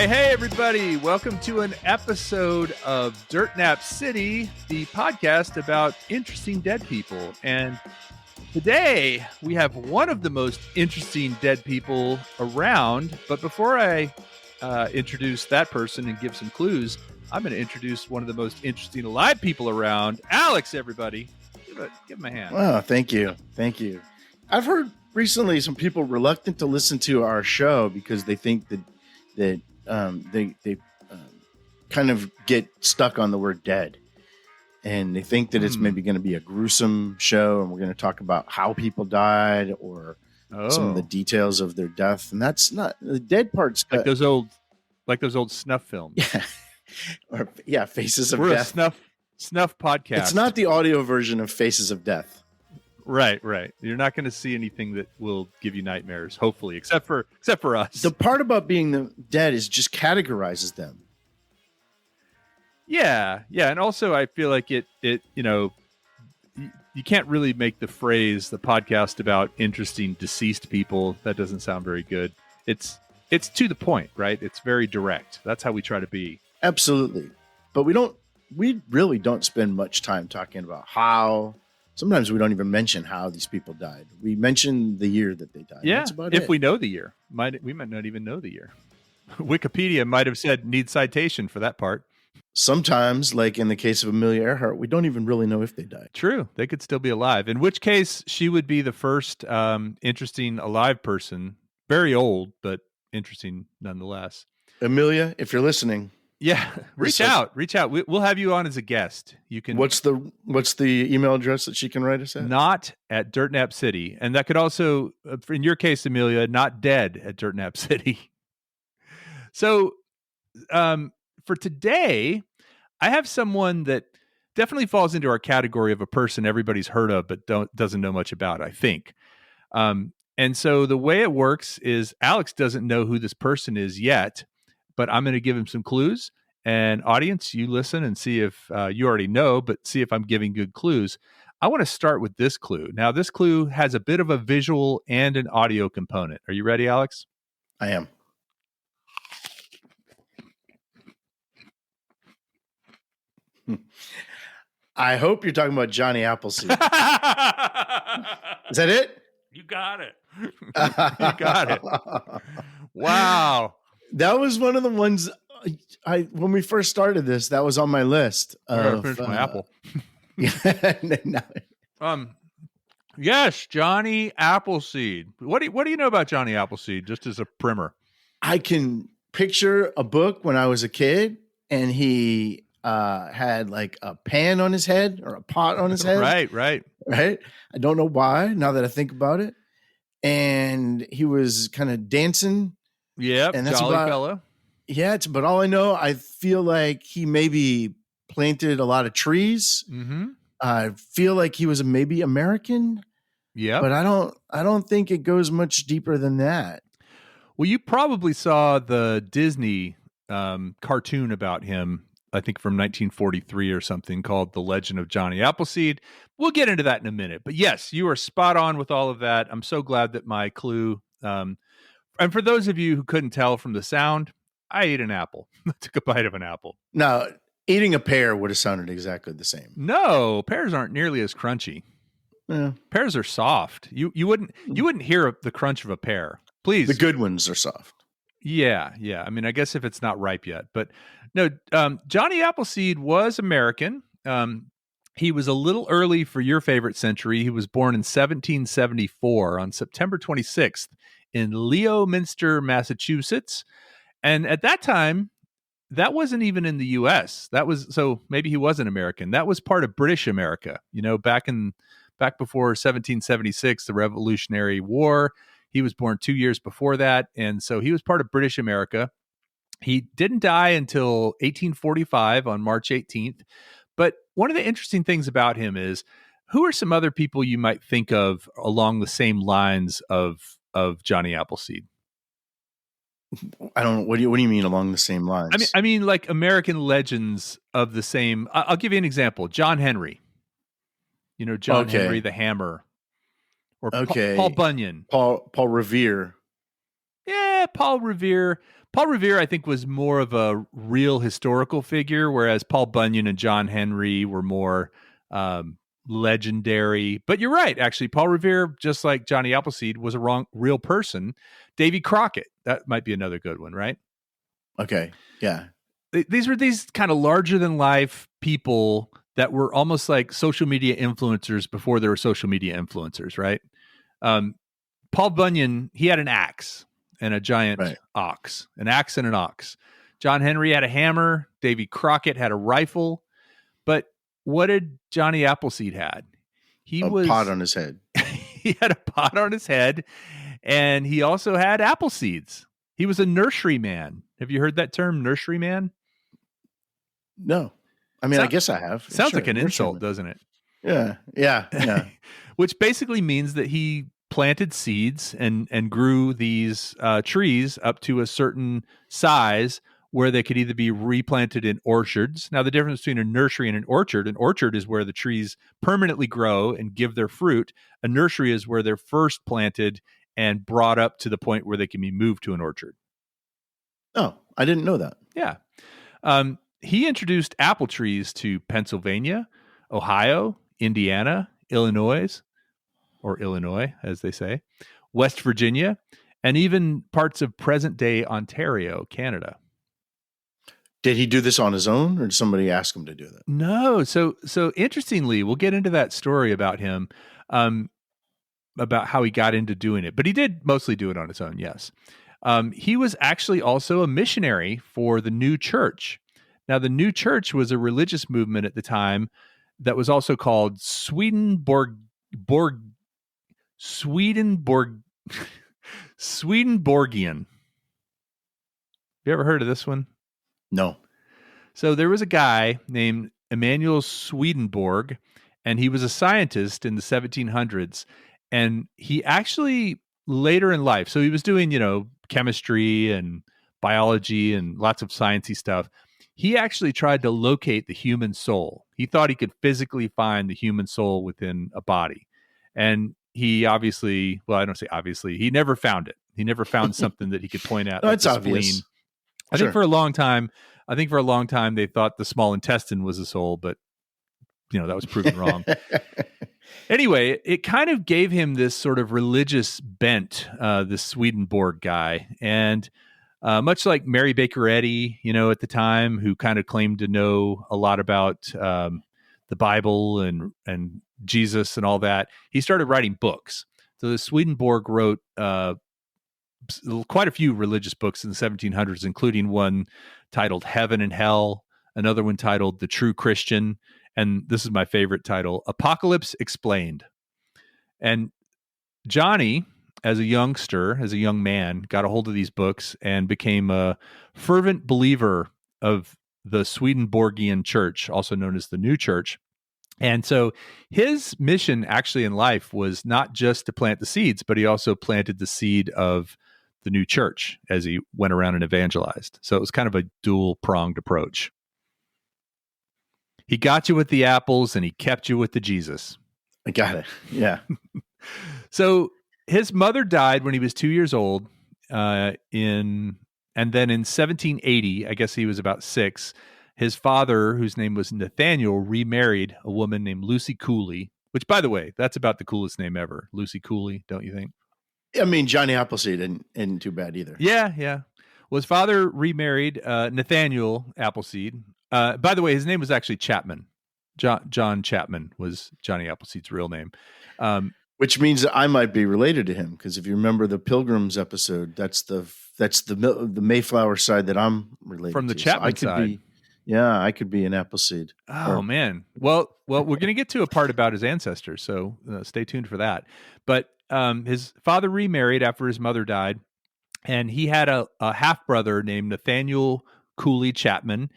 Hey, everybody. Welcome to an episode of Dirt Nap City, the podcast about interesting dead people. And today we have one of the most interesting dead people around. But before I introduce that person and give some clues, I'm going to introduce one of the most interesting alive people around. Alex, everybody. Give him a hand. Oh, thank you. Thank you. I've heard recently some people reluctant to listen to our show because they think that they kind of get stuck on the word dead, and they think that it's maybe going to be a gruesome show, and we're going to talk about how people died or some of the details of their death. And that's not the dead parts. Like those old snuff films. Yeah. Faces of We're Death. A snuff podcast. It's not the audio version of Faces of Death. Right. You're not going to see anything that will give you nightmares, hopefully, except for us. The part about being the dead is just categorizes them. Yeah, and also I feel like it you can't really make the podcast about interesting deceased people. That doesn't sound very good. It's to the point, right? It's very direct. That's how we try to be. Absolutely. But we really don't spend much time talking about how. Sometimes we don't even mention how these people died. We mention the year that they died. Yeah, that's about if it. We know the year. We might not even know the year. Wikipedia might have said need citation for that part. Sometimes, like in the case of Amelia Earhart, we don't even really know if they died. True. They could still be alive. In which case, she would be the first interesting alive person. Very old, but interesting nonetheless. Amelia, if you're listening. Yeah, reach out. We'll have you on as a guest. You can. What's the email address that she can write us at? Not at Dirt Nap City, and that could also, in your case, Amelia, not dead at Dirt Nap City. So, for today, I have someone that definitely falls into our category of a person everybody's heard of but doesn't know much about, I think. And so the way it works is Alex doesn't know who this person is yet, but I'm going to give him some clues. And audience, you listen and see if you already know, but see if I'm giving good clues. I want to start with this clue. Now, this clue has a bit of a visual and an audio component. Are you ready, Alex? I am. I hope you're talking about Johnny Appleseed. Is that it? You got it. You got it. Wow. That was one of the ones when we first started this, that was on my list. I finished my apple. Yes, Johnny Appleseed. What do you know about Johnny Appleseed, just as a primer? I can picture a book when I was a kid, and he had like a pan on his head or a pot on his head. Right. I don't know why, now that I think about it. And he was kind of dancing. Yeah, and that's jolly fella. Yeah, but all I know, I feel like he maybe planted a lot of trees. Mm-hmm. I feel like he was maybe American. Yeah, but I don't think it goes much deeper than that. Well, you probably saw the Disney cartoon about him, I think from 1943 or something, called The Legend of Johnny Appleseed. We'll get into that in a minute. But yes, you are spot on with all of that. I'm so glad that my clue, and for those of you who couldn't tell from the sound, I ate an apple. I took a bite of an apple. No, eating a pear would have sounded exactly the same. No, pears aren't nearly as crunchy. Yeah. Pears are soft. You wouldn't hear the crunch of a pear. Please. The good ones are soft. Yeah. I mean, I guess if it's not ripe yet. But no, Johnny Appleseed was American. He was a little early for your favorite century. He was born in 1774 on September 26th in Leominster, Massachusetts. And at that time, that wasn't even in the U.S. So maybe he wasn't American. That was part of British America. Back before 1776, the Revolutionary War. He was born 2 years before that. And so he was part of British America. He didn't die until 1845 on March 18th. But one of the interesting things about him is, who are some other people you might think of along the same lines of Johnny Appleseed? I don't know. What do you mean along the same lines? I mean like American legends of the same. I'll give you an example. John Henry. John Henry the Hammer. Or Paul Bunyan. Paul Revere. Yeah, Paul Revere. Paul Revere, I think, was more of a real historical figure, whereas Paul Bunyan and John Henry were more legendary. But you're right, actually. Paul Revere, just like Johnny Appleseed, was a real person. Davy Crockett, that might be another good one, right? Okay, yeah. These were these kind of larger than life people that were almost like social media influencers before there were social media influencers, right? Paul Bunyan, he had an axe and a giant ox, an axe and an ox. John Henry had a hammer. Davy Crockett had a rifle. But what did Johnny Appleseed had? A pot on his head. He had a pot on his head, and he also had apple seeds. He was a nurseryman. Have you heard that term, nurseryman? No. I mean, I guess I have. Sounds like an insult, doesn't it? Yeah. Which basically means that he planted seeds and grew these trees up to a certain size where they could either be replanted in orchards. Now, the difference between a nursery and an orchard is where the trees permanently grow and give their fruit. A nursery is where they're first planted and brought up to the point where they can be moved to an orchard. Oh, I didn't know that. Yeah. He introduced apple trees to Pennsylvania, Ohio, Indiana, Illinois, as they say, West Virginia, and even parts of present-day Ontario, Canada. Did he do this on his own, or did somebody ask him to do that? No. So interestingly, we'll get into that story about him, about how he got into doing it. But he did mostly do it on his own, yes. He was actually also a missionary for the New Church. Now, the New Church was a religious movement at the time that was also called Swedenborgian. You ever heard of this one? No. So there was a guy named Emanuel Swedenborg, and he was a scientist in the 1700s. And he actually later in life, so he was doing, chemistry and biology and lots of sciencey stuff. He actually tried to locate the human soul. He thought he could physically find the human soul within a body. And he obviously, well, I don't say obviously, he never found it. He never found something that he could point at. No, it's obvious. Spleen. I think for a long time they thought the small intestine was the soul, but that was proven wrong. Anyway, it kind of gave him this sort of religious bent, this Swedenborg guy. And much like Mary Baker Eddy, at the time, who kind of claimed to know a lot about the Bible and Jesus and all that, he started writing books. So the Swedenborg wrote quite a few religious books in the 1700s, including one titled Heaven and Hell, another one titled The True Christian, and this is my favorite title, Apocalypse Explained. And Johnny, as a young man, got a hold of these books and became a fervent believer of the Swedenborgian Church, also known as the New Church. And so his mission actually in life was not just to plant the seeds, but he also planted the seed of the new church as he went around and evangelized. So it was kind of a dual-pronged approach. He got you with the apples and he kept you with the Jesus. I got it. Yeah. So his mother died when he was 2 years old. And then in 1780, I guess he was about 6, his father, whose name was Nathaniel, remarried a woman named Lucy Cooley, which, by the way, that's about the coolest name ever. Lucy Cooley, don't you think? I mean, Johnny Appleseed isn't too bad either. Yeah. Well, his father remarried Nathaniel Appleseed. By the way, his name was actually Chapman. John Chapman was Johnny Appleseed's real name. Which means that I might be related to him, because if you remember the Pilgrims episode, that's the Mayflower side that I'm related from the to. Chapman side. I could be an Appleseed. Oh, man. Well, we're going to get to a part about his ancestors, so stay tuned for that. But his father remarried after his mother died, and he had a half-brother named Nathaniel Cooley Chapman.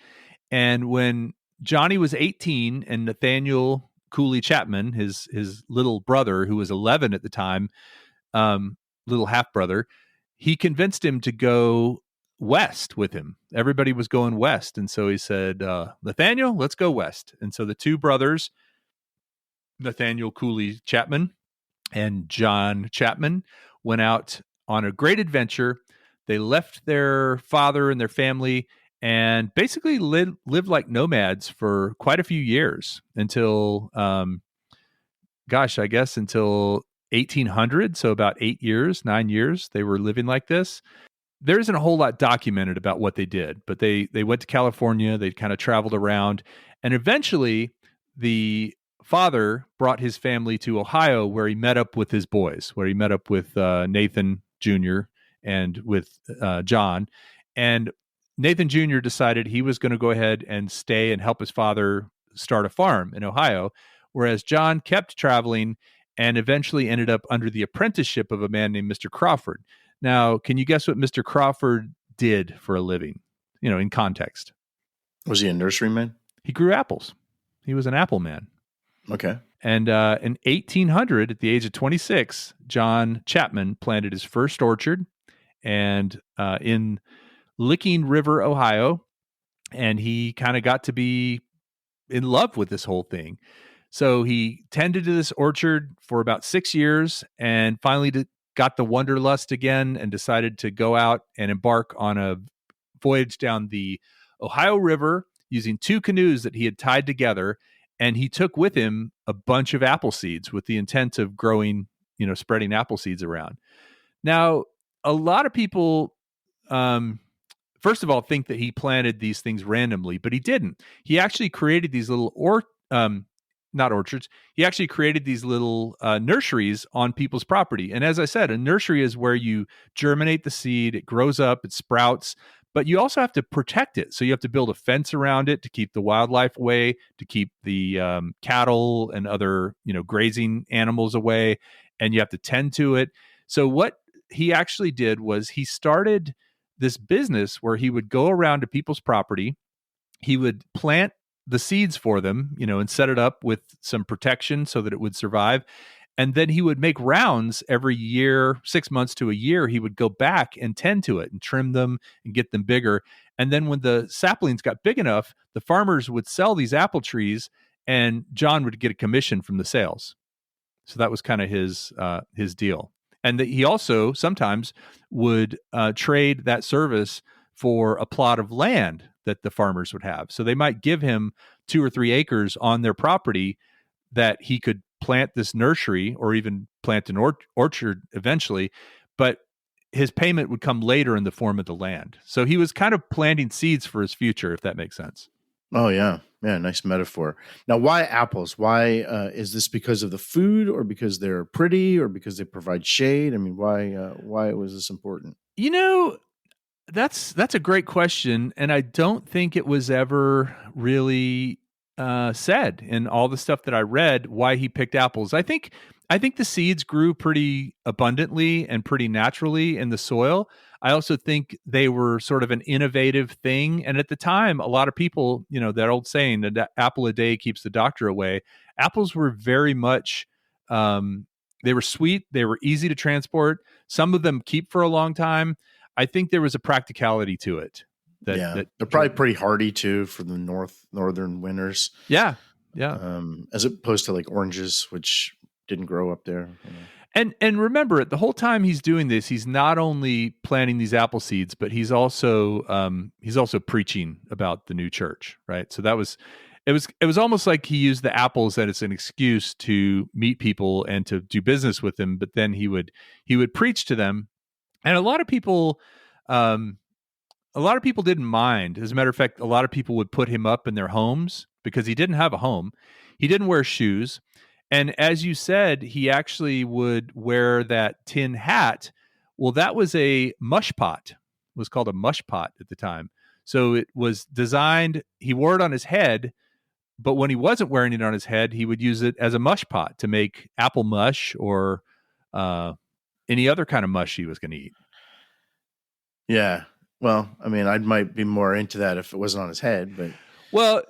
And when Johnny was 18 and Nathaniel Cooley Chapman, his little brother, who was 11 at the time, little half-brother, he convinced him to go west with him. Everybody was going west. And so he said, Nathaniel, let's go west. And so the two brothers, Nathaniel Cooley Chapman and John Chapman, went out on a great adventure. They left their father and their family and basically lived like nomads for quite a few years until, I guess until 1800. So about 8 years, 9 years, they were living like this. There isn't a whole lot documented about what they did, but they went to California. They kind of traveled around, and eventually the father brought his family to Ohio, where he met up with his boys, where he met up with Nathan Jr. and with John. And Nathan Jr. decided he was going to go ahead and stay and help his father start a farm in Ohio, whereas John kept traveling and eventually ended up under the apprenticeship of a man named Mr. Crawford. Now, can you guess what Mr. Crawford did for a living? In context. Was he a nurseryman? He grew apples. He was an apple man. Okay. And in 1800, at the age of 26, John Chapman planted his first orchard and in Licking River, Ohio, and he kind of got to be in love with this whole thing. So he tended to this orchard for about 6 years and finally got the wanderlust again and decided to go out and embark on a voyage down the Ohio River using 2 canoes that he had tied together. And he took with him a bunch of apple seeds with the intent of growing, spreading apple seeds around. Now, a lot of people, first of all, think that he planted these things randomly, but he didn't. He actually created these little not orchards. He actually created these little nurseries on people's property. And as I said, a nursery is where you germinate the seed, it grows up, it sprouts, but you also have to protect it. So you have to build a fence around it to keep the wildlife away, to keep the cattle and other, grazing animals away, and you have to tend to it. So what he actually did was he started this business where he would go around to people's property. He would plant the seeds for them, and set it up with some protection so that it would survive. And then he would make rounds every year, 6 months to a year. He would go back and tend to it and trim them and get them bigger. And then when the saplings got big enough, the farmers would sell these apple trees and John would get a commission from the sales. So that was kind of his deal. And he also sometimes would trade that service for a plot of land that the farmers would have. So they might give him 2 or 3 acres on their property that he could plant this nursery or even plant an orchard eventually, but his payment would come later in the form of the land. So he was kind of planting seeds for his future, if that makes sense. Oh, yeah. Yeah, nice metaphor. Now, why apples? Why is this because of the food or because they're pretty or because they provide shade? I mean, why was this important? That's a great question, and I don't think it was ever really said in all the stuff that I read why he picked apples. I think the seeds grew pretty abundantly and pretty naturally in the soil. I also think they were sort of an innovative thing, and at the time, a lot of people, that old saying, "An apple a day keeps the doctor away." Apples were very much. They were sweet. They were easy to transport. Some of them keep for a long time. I think there was a practicality to it. They're probably pretty hardy too for the northern winters. Yeah. As opposed to like oranges, which didn't grow up there. And remember, the whole time he's doing this, he's not only planting these apple seeds, but he's also preaching about the new church, right? So it was almost like he used the apples as an excuse to meet people and to do business with them. But then he would preach to them. And a lot of people didn't mind. As a matter of fact, a lot of people would put him up in their homes because he didn't have a home. He didn't wear shoes. And as you said, he actually would wear that tin hat. Well, that was a mush pot. It was called a mush pot at the time. So it was designed, he wore it on his head, but when he wasn't wearing it on his head, he would use it as a mush pot to make apple mush or any other kind of mush he was going to eat. Yeah. Well, I mean, I might be more into that if it wasn't on his head, but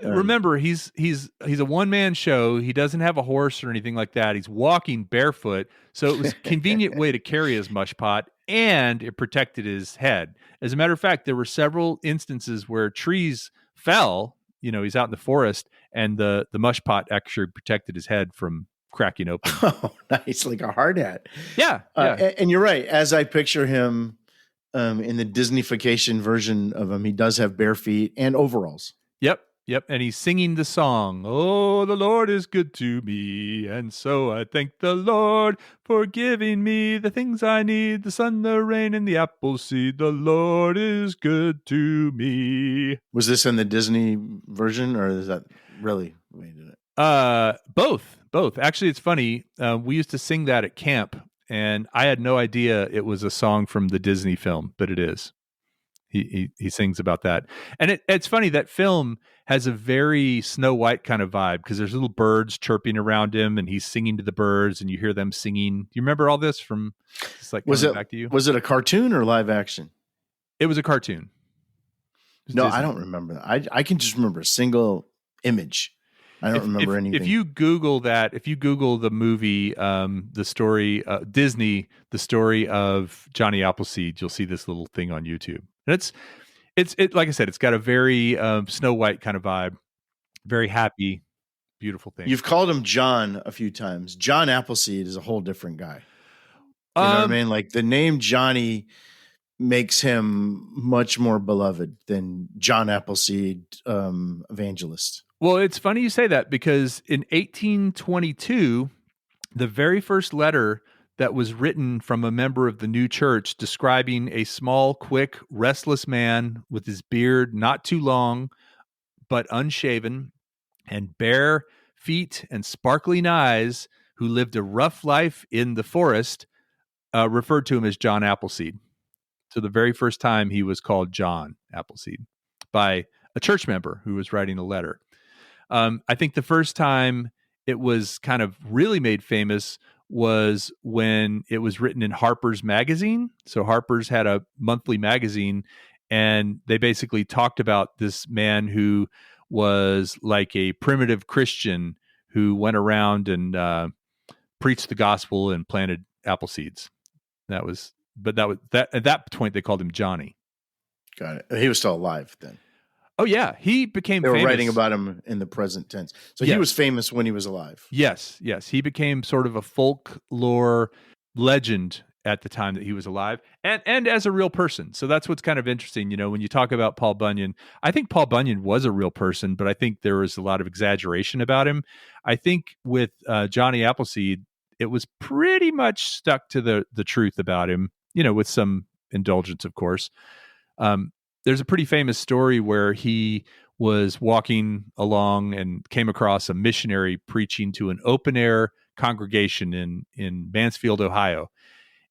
remember, he's a one-man show. He doesn't have a horse or anything like that. He's walking barefoot. So it was a convenient way to carry his mush pot, and it protected his head. As a matter of fact, there were several instances where trees fell, he's out in the forest, and the mush pot actually protected his head from cracking open. Oh, nice. Like a hard hat. Yeah. And you're right. As I picture him In the Disneyfication version of him, he does have bare feet and overalls. Yep. And he's singing the song, "Oh, the Lord is good to me, and so I thank the Lord for giving me the things I need, the sun, the rain, and the apple seed. The Lord is good to me." Was this in the Disney version, or is that really the way he did it? Both. Actually, it's funny. We used to sing that at camp, and I had no idea it was a song from the Disney film, but it is. He sings about that, and it's funny, that film has a very Snow White kind of vibe, because there's little birds chirping around him, and he's singing to the birds, and you hear them singing. Do you remember all this from just like coming back to you? Was it a cartoon or live action? It was a cartoon. No, Disney. I don't remember that. I can just remember a single image. I don't remember anything. If you Google that, if you Google the movie, the story, Disney, the story of Johnny Appleseed, you'll see this little thing on YouTube. And it's like I said, it's got a very Snow White kind of vibe, very happy, beautiful thing. You've called him John a few times. John Appleseed is a whole different guy. You know what I mean? Like, the name Johnny makes him much more beloved than John Appleseed, evangelist. Well, it's funny you say that, because in 1822, the very first letter that was written from a member of the new church describing a small, quick, restless man with his beard not too long, but unshaven, and bare feet and sparkling eyes, who lived a rough life in the forest, referred to him as John Appleseed. So the very first time he was called John Appleseed by a church member who was writing a letter. I think the first time it was kind of really made famous was when it was written in Harper's Magazine. So Harper's had a monthly magazine, and they basically talked about this man who was like a primitive Christian who went around and preached the gospel and planted apple seeds. At that point they called him Johnny. Got it. He was still alive then. Oh yeah, he became famous. They were writing about him in the present tense. So he was famous when he was alive. Yes. He became sort of a folklore legend at the time that he was alive, and as a real person. So that's what's kind of interesting. You know, when you talk about Paul Bunyan, I think Paul Bunyan was a real person, but I think there was a lot of exaggeration about him. I think with Johnny Appleseed, it was pretty much stuck to the truth about him, you know, with some indulgence, of course. There's a pretty famous story where he was walking along and came across a missionary preaching to an open air congregation in Mansfield, Ohio.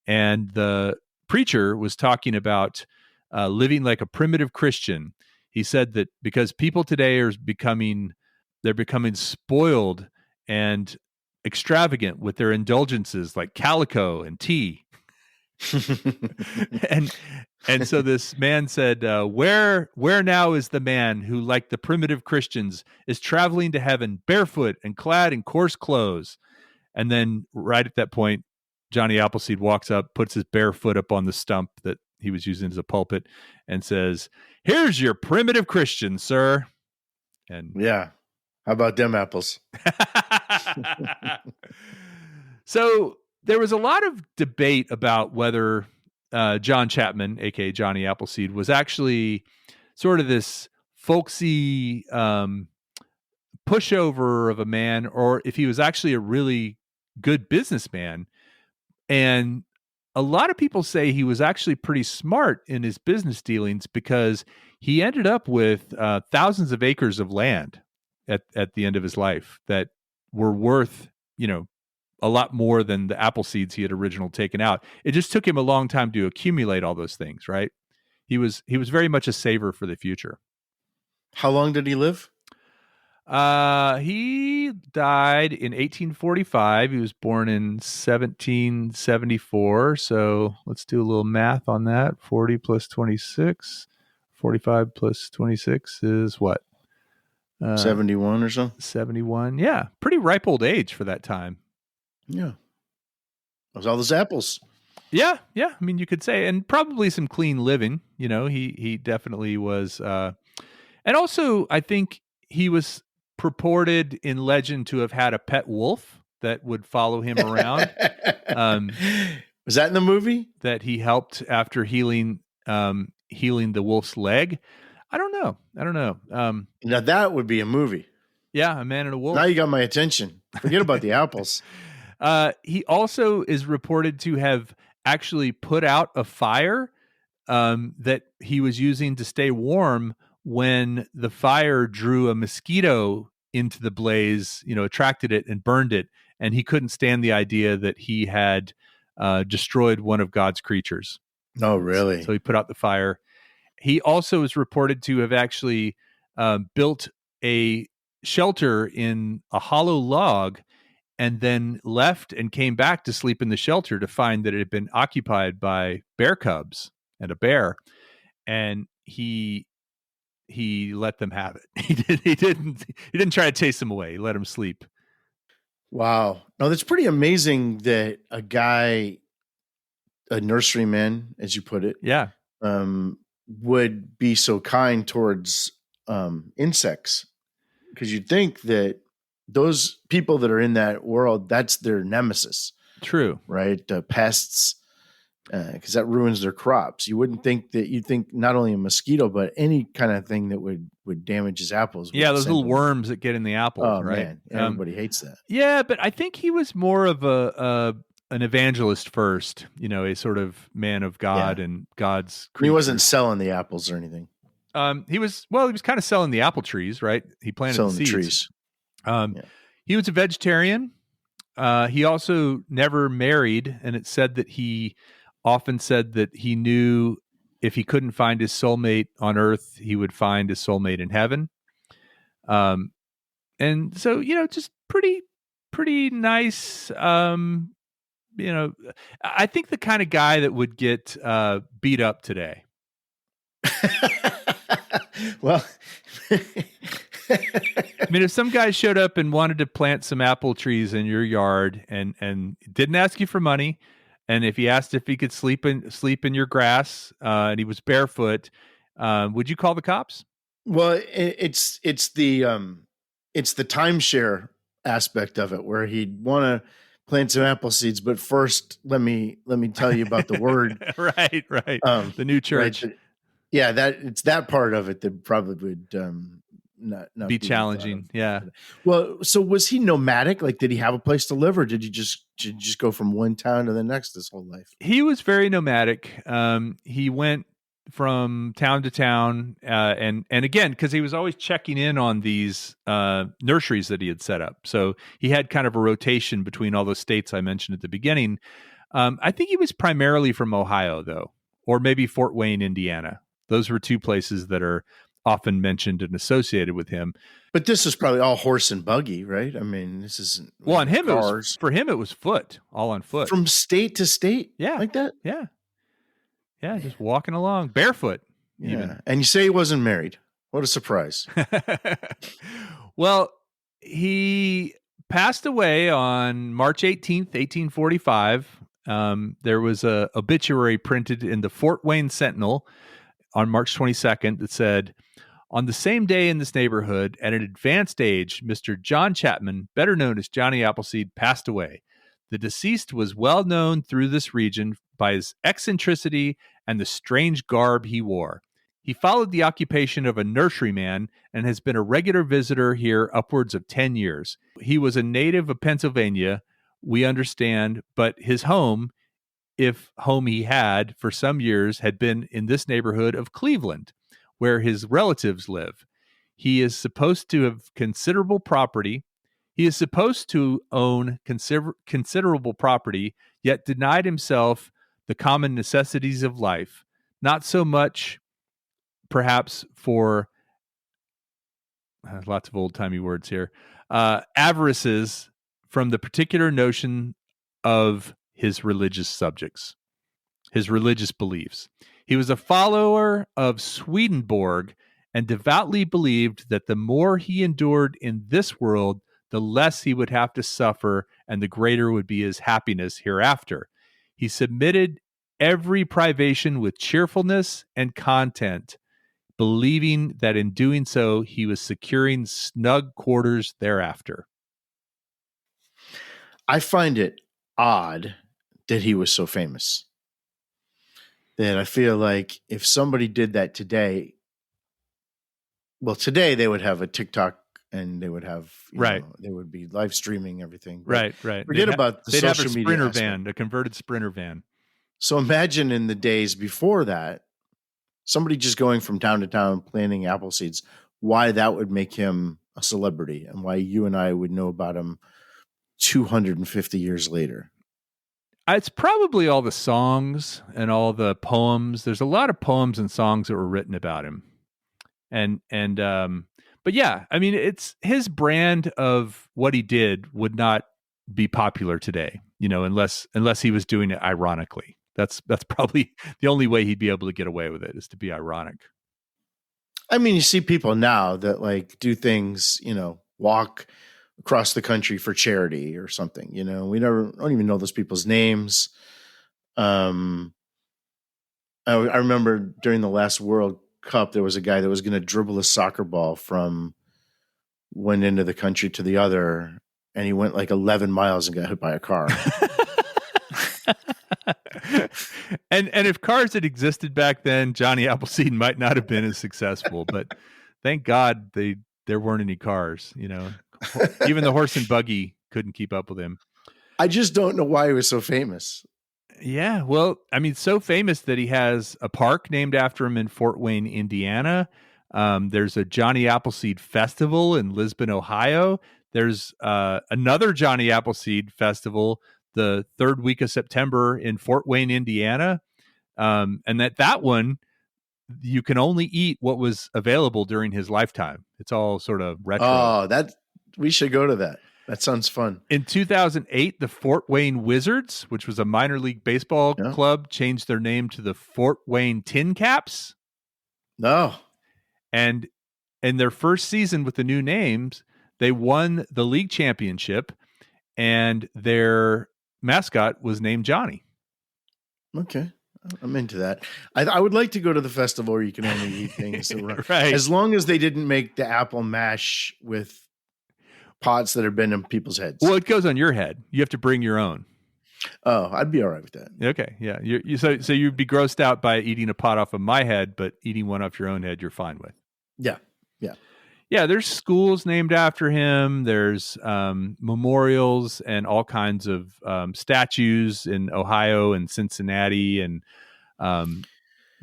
And the preacher was talking about living like a primitive Christian. He said that because people today are becoming spoiled and extravagant with their indulgences like calico and tea. and so this man said, where now is the man who, like the primitive Christians, is traveling to heaven barefoot and clad in coarse clothes? And then right at that point, Johnny Appleseed walks up, puts his bare foot up on the stump that he was using as a pulpit, and says, "Here's your primitive Christian, sir." And yeah, how about them apples? So there was a lot of debate about whether John Chapman, aka Johnny Appleseed, was actually sort of this folksy pushover of a man, or if he was actually a really good businessman. And a lot of people say he was actually pretty smart in his business dealings, because he ended up with thousands of acres of land at the end of his life that were worth, you know, a lot more than the apple seeds he had originally taken out. It just took him a long time to accumulate all those things, right? He was very much a saver for the future. How long did he live? He died in 1845. He was born in 1774. So let's do a little math on that. 40 plus 26. 45 plus 26 is what? 71 or so? 71. Yeah. Pretty ripe old age for that time. Yeah. Those all those apples. Yeah. I mean, you could say, and probably some clean living. You know, he definitely was. And also, I think he was purported in legend to have had a pet wolf that would follow him around. Was that in the movie? That he helped after healing healing the wolf's leg. I don't know. Now that would be a movie. Yeah, A Man and a Wolf. Now you got my attention. Forget about the apples. He also is reported to have actually put out a fire that he was using to stay warm when the fire drew a mosquito into the blaze, attracted it and burned it. And he couldn't stand the idea that he had destroyed one of God's creatures. Oh, really? So he put out the fire. He also is reported to have actually built a shelter in a hollow log and then left and came back to sleep in the shelter to find that it had been occupied by bear cubs and a bear. And he let them have it. He didn't try to chase them away. He let them sleep. Wow. No, that's pretty amazing that a guy, a nurseryman, as you put it, yeah, would be so kind towards insects. Because you'd think that those people that are in that world, that's their nemesis. True. Right? Pests, because that ruins their crops. You wouldn't think that. You'd think not only a mosquito, but any kind of thing that would damage his apples. Yeah, those little worms that get in the apples. Oh, right? Man, everybody hates that. Yeah, but I think he was more of an evangelist first, a sort of man of God and God's creatures. He wasn't selling the apples or anything. He was kind of selling the apple trees, right? He planted selling the seeds. trees. He was a vegetarian. He also never married, and it's said that he often said that he knew if he couldn't find his soulmate on earth, he would find his soulmate in heaven. And so, just pretty nice. I think the kind of guy that would get beat up today. Well, I mean, if some guy showed up and wanted to plant some apple trees in your yard and didn't ask you for money, and if he asked if he could sleep in your grass, and he was barefoot, would you call the cops? Well, it's the timeshare aspect of it, where he'd want to plant some apple seeds, but first let me tell you about the word. right. The new church. Right, it's that part of it that probably would not be challenging. Yeah. Well, so was he nomadic? Like, did he have a place to live, or did you just go from one town to the next his whole life? He was very nomadic. He went from town to town, and again, because he was always checking in on these nurseries that he had set up. So he had kind of a rotation between all those states I mentioned at the beginning. I think he was primarily from Ohio, though, or maybe Fort Wayne, Indiana. Those were two places that are often mentioned and associated with him. But this is probably all horse and buggy, right? I mean, this isn't. Well, on him, for him, it was foot, all on foot. From state to state? Yeah. Like that? Yeah. Yeah, just walking along, barefoot. Yeah. Even. And you say he wasn't married. What a surprise. Well, he passed away on March 18th, 1845. There was a obituary printed in the Fort Wayne Sentinel on March 22nd that said, "On the same day in this neighborhood, at an advanced age, Mr. John Chapman, better known as Johnny Appleseed, passed away. The deceased was well known through this region by his eccentricity and the strange garb he wore. He followed the occupation of a nurseryman and has been a regular visitor here upwards of 10 years. He was a native of Pennsylvania, we understand, but his home, if home he had for some years, had been in this neighborhood of Cleveland, where his relatives live. He is supposed to have considerable property. He is supposed to own considerable property, yet denied himself the common necessities of life, not so much perhaps for lots of old-timey words here, avarices from the particular notion of his religious subjects, his religious beliefs. He was a follower of Swedenborg and devoutly believed that the more he endured in this world, the less he would have to suffer and the greater would be his happiness hereafter. He submitted every privation with cheerfulness and content, believing that in doing so, he was securing snug quarters thereafter." I find it odd that he was so famous. that I feel like if somebody did that today, well, today they would have a TikTok and they would have, Right. they would be live streaming everything. But right. Forget about the social have a media Sprinter aspect. van, a converted Sprinter van. So imagine in the days before that, somebody just going from town to town planting apple seeds, why that would make him a celebrity and why you and I would know about him 250 years later. It's probably all the songs and all the poems. There's a lot of poems and songs that were written about him. But yeah, I mean, it's his brand of what he did would not be popular today, unless he was doing it ironically. That's probably the only way he'd be able to get away with it, is to be ironic. I mean, you see people now that like do things, walk across the country for charity or something, we don't even know those people's names. I remember during the last World Cup, there was a guy that was going to dribble a soccer ball from one end of the country to the other, and he went like 11 miles and got hit by a car. and if cars had existed back then, Johnny Appleseed might not have been as successful, but thank God there weren't any cars, even the horse and buggy couldn't keep up with him. I just don't know why he was so famous. Yeah, well, I mean, so famous that he has a park named after him in Fort Wayne, Indiana. There's a Johnny Appleseed Festival in Lisbon, Ohio. There's another Johnny Appleseed Festival the third week of September in Fort Wayne, Indiana. And that one, you can only eat what was available during his lifetime. It's all sort of retro. Oh, we should go to that. That sounds fun. In 2008, the Fort Wayne Wizards, which was a minor league baseball club, changed their name to the Fort Wayne Tin Caps. No. And in their first season with the new names, they won the league championship, and their mascot was named Johnny. Okay. I'm into that. I would like to go to the festival where you can only eat things. Right. As long as they didn't make the apple mash with pots that have been in people's heads. Well, it goes on your head. You have to bring your own. Oh, I'd be all right with that. Okay, yeah. So you'd be grossed out by eating a pot off of my head, but eating one off your own head, you're fine with. Yeah. There's schools named after him. There's memorials and all kinds of statues in Ohio and Cincinnati, and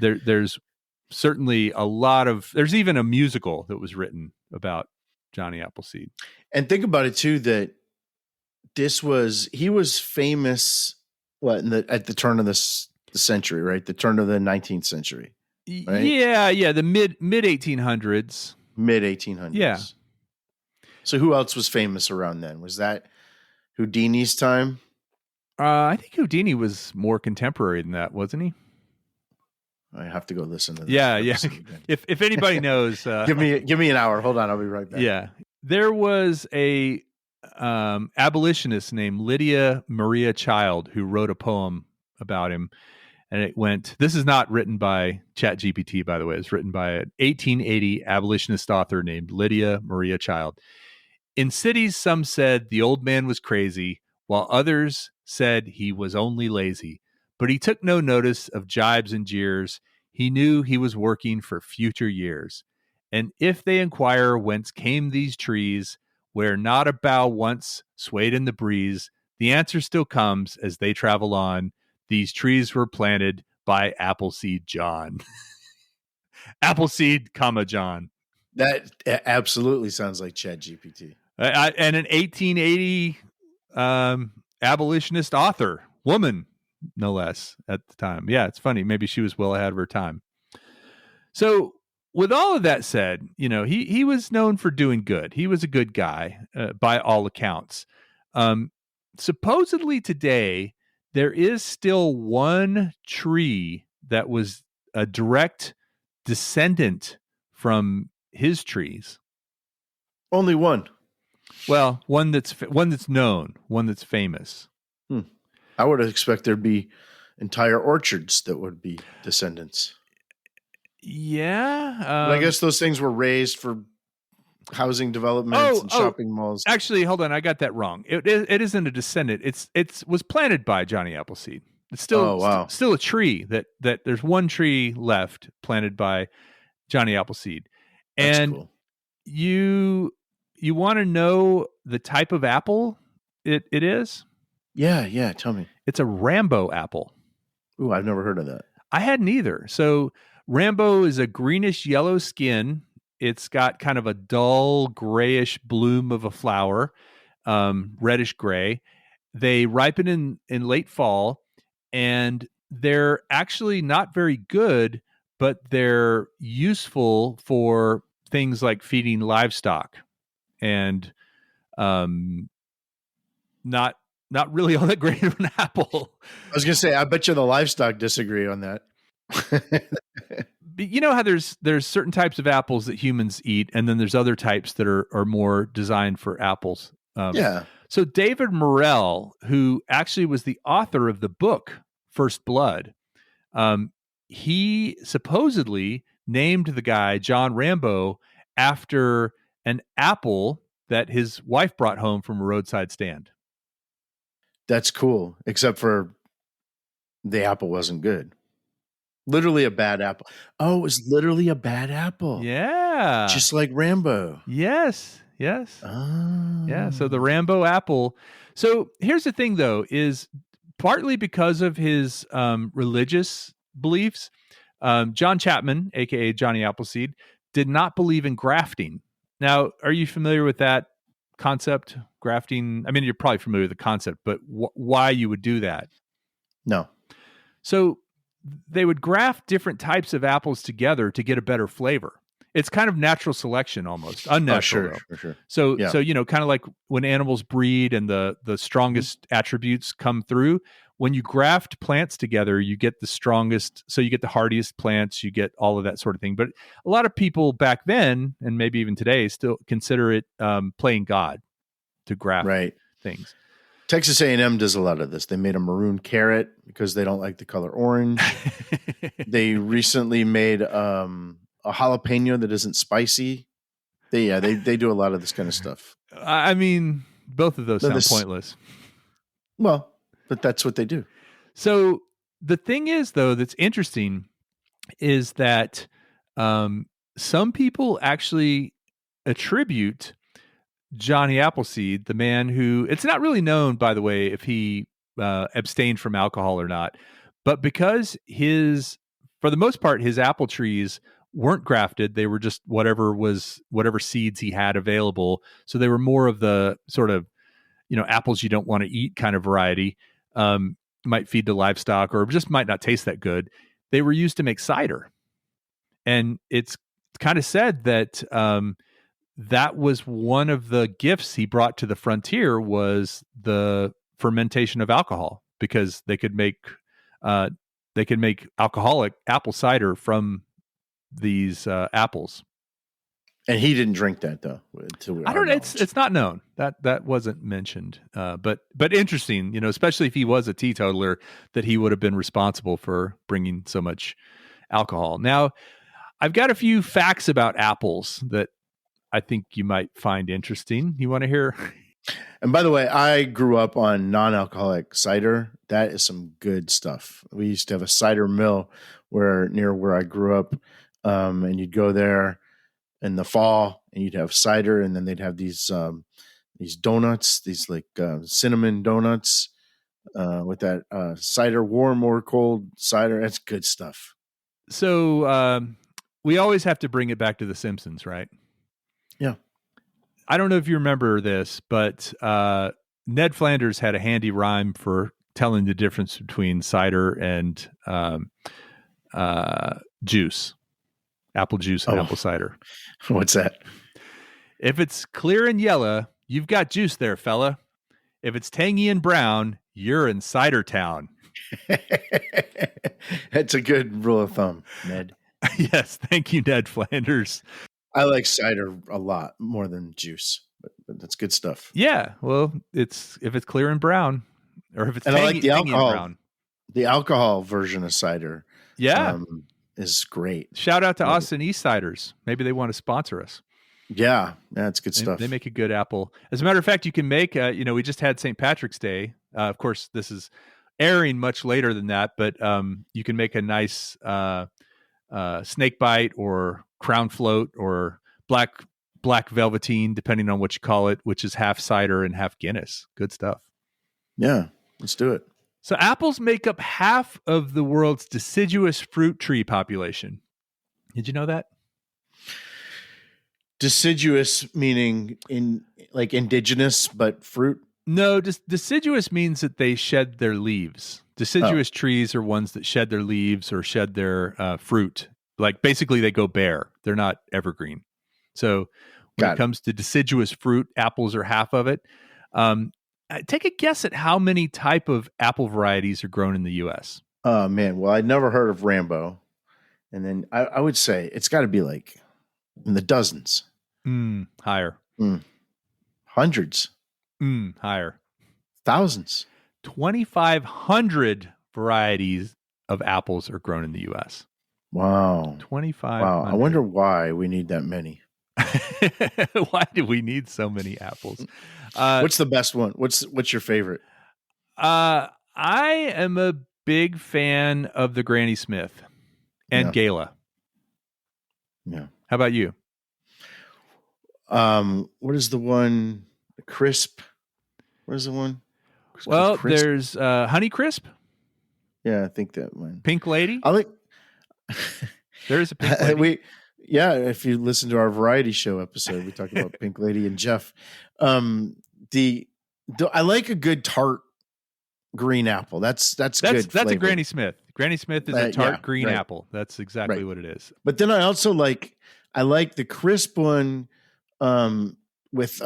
there's certainly a lot of. There's even a musical that was written about Johnny Appleseed. And think about it too, that he was famous at the turn of the century, right? The turn of the 19th century. Right? Yeah, the mid 1800s. Mid 1800s. Yeah. So who else was famous around then? Was that Houdini's time? I think Houdini was more contemporary than that, wasn't he? I have to go listen to that. Yeah. If anybody knows, give me an hour. Hold on, I'll be right back. Yeah, there was a abolitionist named Lydia Maria Child who wrote a poem about him, and it went. This is not written by ChatGPT, by the way. It's written by an 1880 abolitionist author named Lydia Maria Child. In cities, some said the old man was crazy, while others said he was only lazy. But he took no notice of jibes and jeers. He knew he was working for future years. And if they inquire whence came these trees, where not a bough once swayed in the breeze, the answer still comes as they travel on. These trees were planted by Appleseed John. Appleseed, John. That absolutely sounds like ChatGPT. And an 1880 abolitionist author, woman, no less, at the time. Yeah, it's funny. Maybe she was well ahead of her time. So with all of that said, he was known for doing good. He was a good guy by all accounts. Supposedly today, there is still one tree that was a direct descendant from his trees. Only one. Well, one that's known, one that's famous. I would expect there'd be entire orchards that would be descendants. Yeah. But I guess those things were raised for housing developments and shopping malls. Actually, hold on. I got that wrong. It isn't a descendant. It was planted by Johnny Appleseed. It's Oh, wow. still a tree that there's one tree left planted by Johnny Appleseed. That's And cool. you want to know the type of apple it is? Yeah. Tell me. It's a Rambo apple. Ooh, I've never heard of that. I hadn't either. So Rambo is a greenish yellow skin. It's got kind of a dull grayish bloom of a flower, reddish gray. They ripen in late fall, and they're actually not very good, but they're useful for things like feeding livestock, and um, not really all that great of an apple. I was going to say, I bet you the livestock disagree on that. You know how there's certain types of apples that humans eat, and then there's other types that are more designed for apples. Yeah. So David Morrell, who actually was the author of the book First Blood, he supposedly named the guy John Rambo after an apple that his wife brought home from a roadside stand. That's cool, except for the apple wasn't good. Literally a bad apple. Oh, it was literally a bad apple. Yeah. Just like Rambo. Yes. Oh. Yeah. So the Rambo apple. So here's the thing, though, is partly because of his religious beliefs, John Chapman, aka Johnny Appleseed, did not believe in grafting. Now, are you familiar with that concept? Grafting? I mean, you're probably familiar with the concept, but why you would do that? No. So they would graft different types of apples together to get a better flavor. It's kind of natural selection, almost unnatural. Sure. So kind of like when animals breed and the strongest attributes come through. When you graft plants together, you get the strongest. So you get the hardiest plants. You get all of that sort of thing. But a lot of people back then, and maybe even today, still consider it playing God to graft things. Texas A&M does a lot of this. They made a maroon carrot because they don't like the color orange. They recently made a jalapeno that isn't spicy. They do a lot of this kind of stuff. I mean, both of those sound pointless. Well, but that's what they do. So the thing is, though, that's interesting is that some people actually attribute Johnny Appleseed, the man who, it's not really known, by the way, if he abstained from alcohol or not, but because for the most part, his apple trees weren't grafted. They were just whatever seeds he had available. So they were more of the sort of, apples you don't want to eat kind of variety. Might feed to livestock or just might not taste that good. They were used to make cider. And it's kind of said that that was one of the gifts he brought to the frontier was the fermentation of alcohol, because they could make alcoholic apple cider from these apples. And he didn't drink that, though. I don't know. It's not known. That wasn't mentioned. But interesting, especially if he was a teetotaler, that he would have been responsible for bringing so much alcohol. Now, I've got a few facts about apples that I think you might find interesting. You want to hear? And by the way, I grew up on non-alcoholic cider. That is some good stuff. We used to have a cider mill near where I grew up, and you'd go there in the fall, and you'd have cider, and then they'd have these donuts, these like cinnamon donuts with that cider, warm or cold cider. That's good stuff. So we always have to bring it back to The Simpsons, right? Yeah. I don't know if you remember this, but Ned Flanders had a handy rhyme for telling the difference between cider and juice. Apple juice and apple cider. What's that? If it's clear and yellow, you've got juice there, fella. If it's tangy and brown, you're in cider town. That's a good rule of thumb, Ned. Yes, thank you, Ned Flanders. I like cider a lot more than juice, but that's good stuff. Yeah, well, if it's clear and brown, or if it's and tangy, I like the alcohol. And brown. The alcohol version of cider. Yeah. Is great. Shout out to Austin East Ciders. Maybe they want to sponsor us. Yeah, that's good stuff. They make a good apple. As a matter of fact, you can make, we just had St. Patrick's Day. Of course, this is airing much later than that, but you can make a nice snake bite or crown float or black velveteen, depending on what you call it, which is half cider and half Guinness. Good stuff. Yeah, let's do it. So apples make up half of the world's deciduous fruit tree population. Did you know that? Deciduous meaning indigenous, but fruit? No, deciduous means that they shed their leaves. Deciduous trees are ones that shed their leaves or shed their fruit. Like basically they go bare. They're not evergreen. So when it comes to deciduous fruit, apples are half of it. Take a guess at how many type of apple varieties are grown in the U.S. Oh, man. Well, I'd never heard of Rambo. And then I would say it's got to be like in the dozens. Higher. Hundreds. Higher. Thousands. 2,500 varieties of apples are grown in the U.S. Wow. 2,500. Wow. I wonder why we need that many. Why do we need so many apples? What's the best one? What's your favorite? I am a big fan of the Granny Smith and Gala. Yeah. How about you? What is the one? The Crisp. What is the one? Well, there's Honey Crisp. Yeah, I think that one. Pink Lady. I like. There is a Pink Lady. If you listen to our variety show episode, we talk about Pink Lady and Jeff. I like a good tart green apple. That's good. That's flavor. a Granny Smith. Granny Smith is a tart green apple. That's exactly what it is. But then I also like the crisp one, with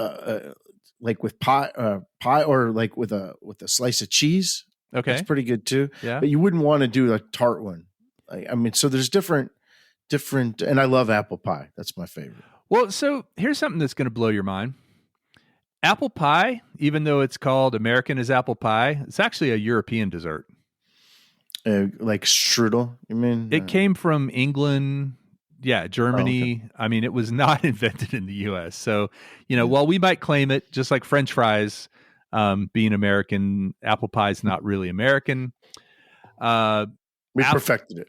pie or like with a slice of cheese. Okay, that's pretty good too. Yeah, but you wouldn't want to do a tart one. So there's different, and I love apple pie. That's my favorite. Well, so here's something that's going to blow your mind. Apple pie, even though it's called American as apple pie, it's actually a European dessert. Like strudel, you mean? It came from England, Germany. Oh, okay. I mean, it was not invented in the U.S. So, while we might claim it, just like French fries being American, apple pie is not really American. We perfected it.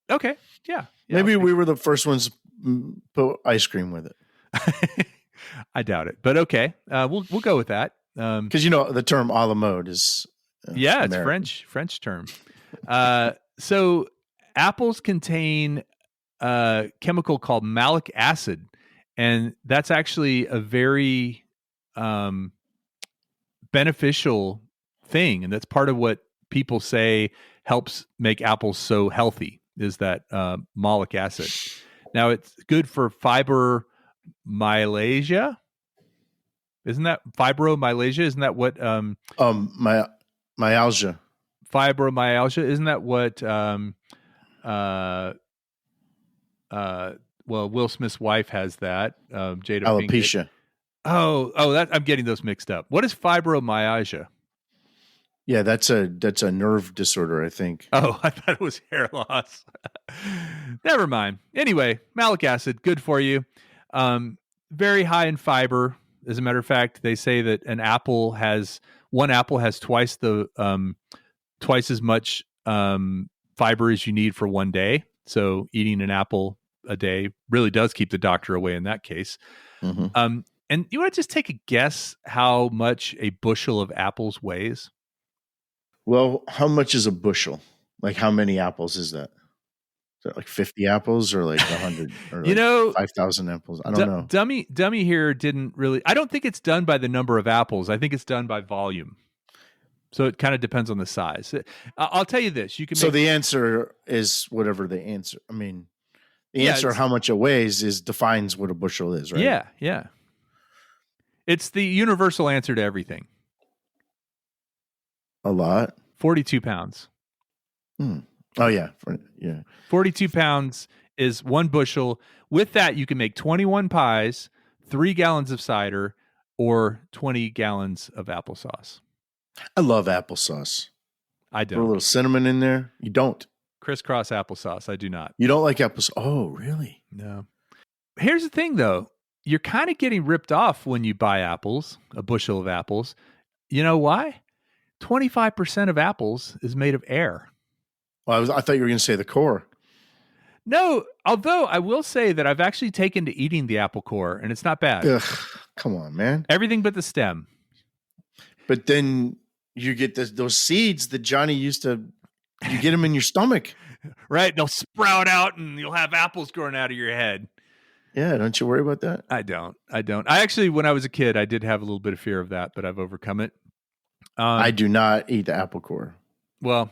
Okay, yeah. Maybe we were the first ones to put ice cream with it. I doubt it, but okay. We'll go with that. Because the term a la mode is it's French term. So apples contain a chemical called malic acid, and that's actually a very beneficial thing, and that's part of what people say helps make apples so healthy is that malic acid. Now it's good for fibromyalgia. Isn't that fibromyalgia? Isn't that what myalgia? Fibromyalgia, isn't that what Will Smith's wife has that? Jada alopecia. Pinkett. Oh, that I'm getting those mixed up. What is fibromyalgia? Yeah, that's a nerve disorder, I think. Oh, I thought it was hair loss. Never mind. Anyway, malic acid, good for you. Very high in fiber. As a matter of fact, they say that one apple has twice as much fiber as you need for one day. So eating an apple a day really does keep the doctor away in that case. Mm-hmm. And you want to just take a guess how much a bushel of apples weighs? Well, how much is a bushel? Like how many apples is that? Is that like 50 apples or like 100 or 5,000 apples? I don't know. Dummy here didn't really. I don't think it's done by the number of apples. I think it's done by volume. So it kind of depends on the size. I'll tell you this: you can. So the answer is whatever the answer. I mean, the answer how much it weighs defines what a bushel is, right? Yeah. It's the universal answer to everything. A lot. 42 pounds. Oh yeah. 42 pounds is one bushel. With that, you can make 21 pies, 3 gallons of cider, or 20 gallons of applesauce. I love applesauce. I don't. Put a little cinnamon in there. You don't. Crisscross applesauce. I do not. You don't like applesauce? Oh, really? No. Here's the thing, though. You're kind of getting ripped off when you buy apples, a bushel of apples. You know why? 25% of apples is made of air. Well, I thought you were going to say the core. No, although I will say that I've actually taken to eating the apple core, and it's not bad. Ugh, come on, man. Everything but the stem. But then you get those seeds that Johnny used to, you get them in your stomach. Right? They'll sprout out and you'll have apples growing out of your head. Yeah, don't you worry about that? I don't. I actually, when I was a kid, I did have a little bit of fear of that, but I've overcome it. I do not eat the apple core. Well,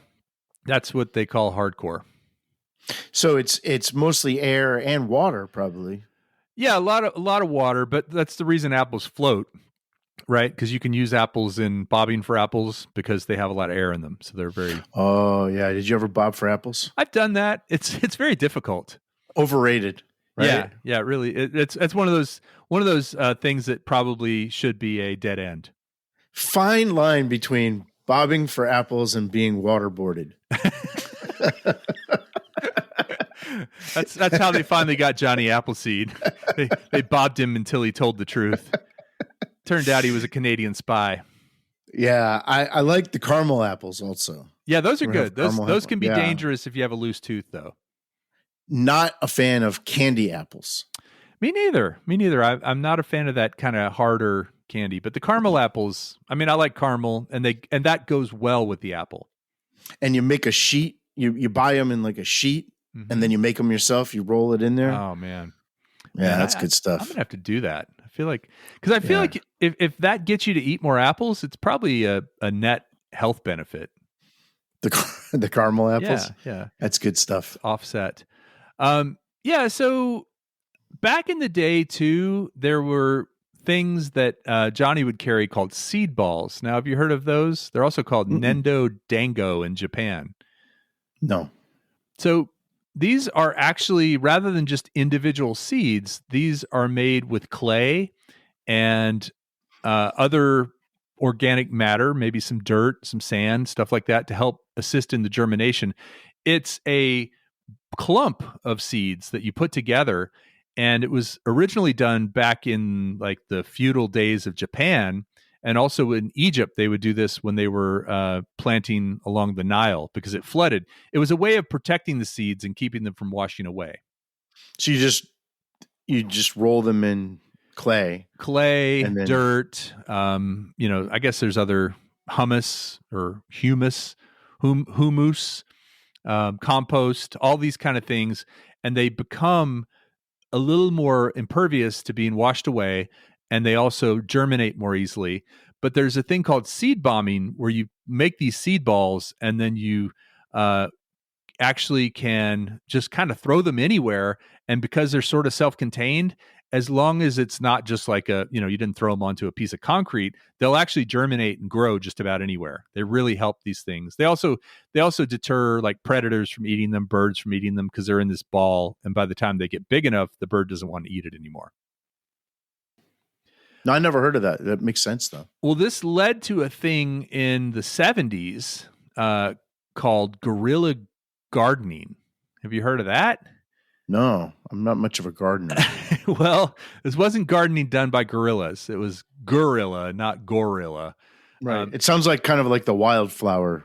that's what they call hardcore. So it's mostly air and water, probably. Yeah, a lot of water, but that's the reason apples float, right? Because you can use apples in bobbing for apples because they have a lot of air in them, so they're very. Oh yeah, did you ever bob for apples? I've done that. It's very difficult. Overrated. Right? Yeah, really. It's one of those things that probably should be a dead end. Fine line between bobbing for apples and being waterboarded. That's how they finally got Johnny Appleseed. They bobbed him until he told the truth. Turned out he was a Canadian spy. Yeah, I like the caramel apples also. Yeah, those are good. Those can be dangerous if you have a loose tooth, though. Not a fan of candy apples. Me neither. I'm not a fan of that kind of harder candy, but the caramel apples, I mean, I like caramel, and that goes well with the apple. And you make a sheet. You buy them in like a sheet, and then you make them yourself. You roll it in there. Oh man, yeah, that's good stuff. I'm gonna have to do that. I feel like if that gets you to eat more apples, it's probably a net health benefit. The caramel apples. Yeah, that's good stuff. Offset. So back in the day too, there were things that Johnny would carry called seed balls. Now, have you heard of those? They're also called Nendo Dango in Japan. No. So these are actually, rather than just individual seeds, these are made with clay and other organic matter, maybe some dirt, some sand, stuff like that to help assist in the germination. It's a clump of seeds that you put together, and it was originally done back in like the feudal days of Japan, and also in Egypt they would do this when they were planting along the Nile because it flooded. It was a way of protecting the seeds and keeping them from washing away. So you just roll them in clay, and then, dirt, I guess there's other humus, compost, all these kind of things, and they become a little more impervious to being washed away, and they also germinate more easily. But there's a thing called seed bombing where you make these seed balls and then you actually can just kind of throw them anywhere, and because they're sort of self-contained, as long as it's not just like you didn't throw them onto a piece of concrete, they'll actually germinate and grow just about anywhere. They really help these things. They also deter like predators from eating them, birds from eating them, because they're in this ball. And by the time they get big enough, the bird doesn't want to eat it anymore. No, I never heard of that. That makes sense though. Well, this led to a thing in the 70s called guerrilla gardening. Have you heard of that? No, I'm not much of a gardener. Well, this wasn't gardening done by gorillas. It was guerrilla, not gorilla. Right. It sounds like kind of like the wildflower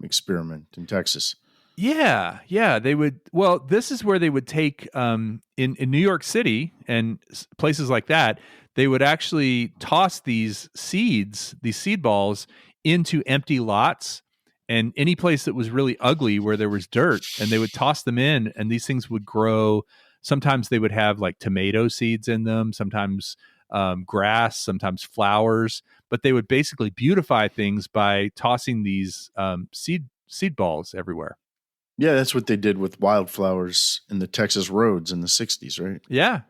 experiment in Texas. Yeah. They would. Well, this is where they would take in New York City and places like that. They would actually toss these seed balls into empty lots. And any place that was really ugly where there was dirt, and they would toss them in, and these things would grow. Sometimes they would have like tomato seeds in them, sometimes grass, sometimes flowers, but they would basically beautify things by tossing these seed balls everywhere. Yeah, that's what they did with wildflowers in the Texas roads in the 60s, right? Yeah.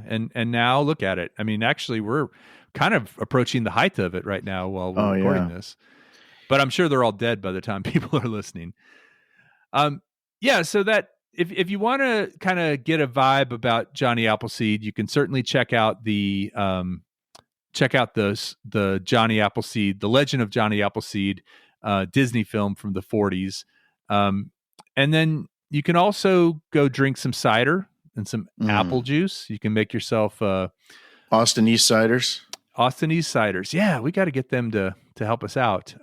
And now look at it. I mean, actually, we're kind of approaching the height of it right now while we're recording this. But I'm sure they're all dead by the time people are listening. So that if you want to kind of get a vibe about Johnny Appleseed, you can certainly check out the Johnny Appleseed, the Legend of Johnny Appleseed Disney film from the 40s. And then you can also go drink some cider and some apple juice. You can make yourself Austin East ciders. Austin East Siders. Yeah, we got to get them to help us out.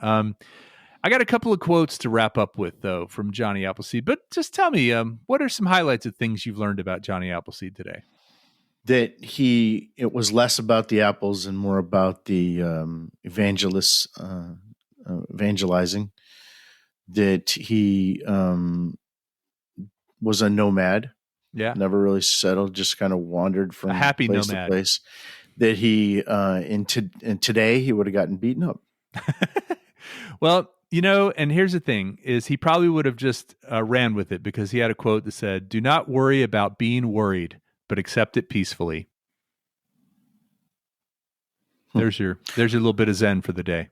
I got a couple of quotes to wrap up with, though, from Johnny Appleseed. But just tell me, what are some highlights of things you've learned about Johnny Appleseed today? That it was less about the apples and more about the evangelists evangelizing. That he was a nomad. Yeah. Never really settled, just kind of wandered from a happy place nomad. to place. That he, in today, he would have gotten beaten up. Well, and here's the thing, is he probably would have just ran with it, because he had a quote that said, "Do not worry about being worried, but accept it peacefully." There's your little bit of Zen for the day.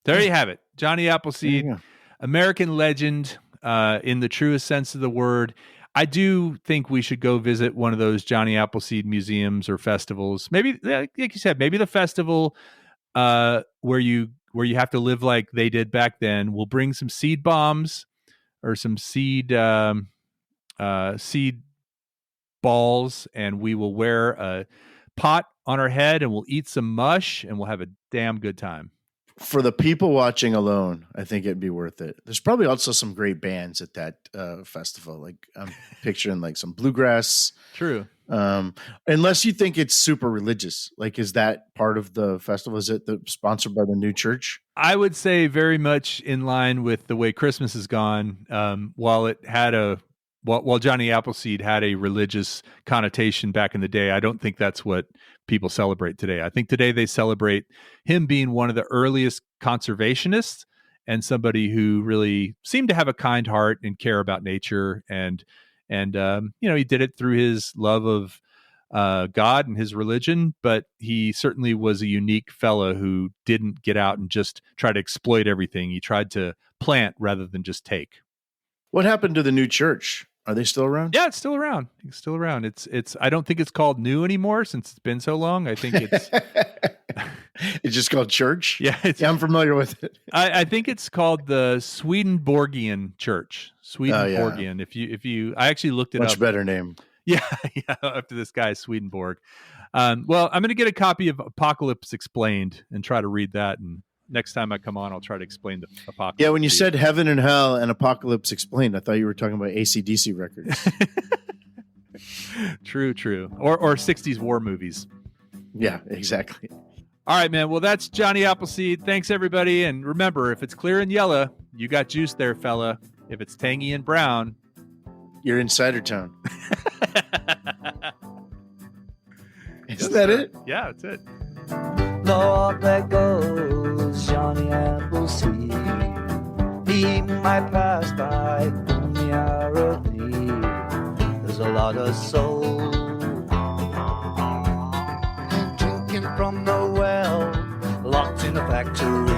There you have it. Johnny Appleseed, American legend in the truest sense of the word. I do think we should go visit one of those Johnny Appleseed museums or festivals. Maybe, like you said, maybe the festival where you have to live like they did back then. We'll bring some seed bombs or some seed balls, and we will wear a pot on our head, and we'll eat some mush, and we'll have a damn good time. For the people watching alone, I think it'd be worth it. There's probably also some great bands at that festival. Like, I'm picturing like some bluegrass. True. Unless you think it's super religious. Like, is that part of the festival? Is it sponsored by the new church? I would say very much in line with the way Christmas has gone. While Johnny Appleseed had a religious connotation back in the day, I don't think that's what people celebrate today. I think today they celebrate him being one of the earliest conservationists and somebody who really seemed to have a kind heart and care about nature. And he did it through his love of God and his religion, but he certainly was a unique fella who didn't get out and just try to exploit everything. He tried to plant rather than just take. What happened to the new church? Are they still around? Yeah, it's still around. It's still around. It's. I don't think it's called new anymore since it's been so long. I think it's. It's just called church. Yeah, I'm familiar with it. I think it's called the Swedenborgian Church. Swedenborgian. If you, I actually looked it up. Much better name. Yeah, after this guy Swedenborg. Well, I'm going to get a copy of Apocalypse Explained and try to read that, and next time I come on, I'll try to explain the apocalypse. Yeah, when you said Heaven and Hell and Apocalypse Explained, I thought you were talking about AC/DC records. True. Or 60s war movies. Yeah, exactly. All right, man. Well, that's Johnny Appleseed. Thanks, everybody. And remember, if it's clear and yellow, you got juice there, fella. If it's tangy and brown, you're in Cider Town. Isn't that it? Yeah, that's it. Lord, there goes Johnny Appleseed. He might pass by on the hour of need. There's a lot of soul drinking from the well, locked in a factory.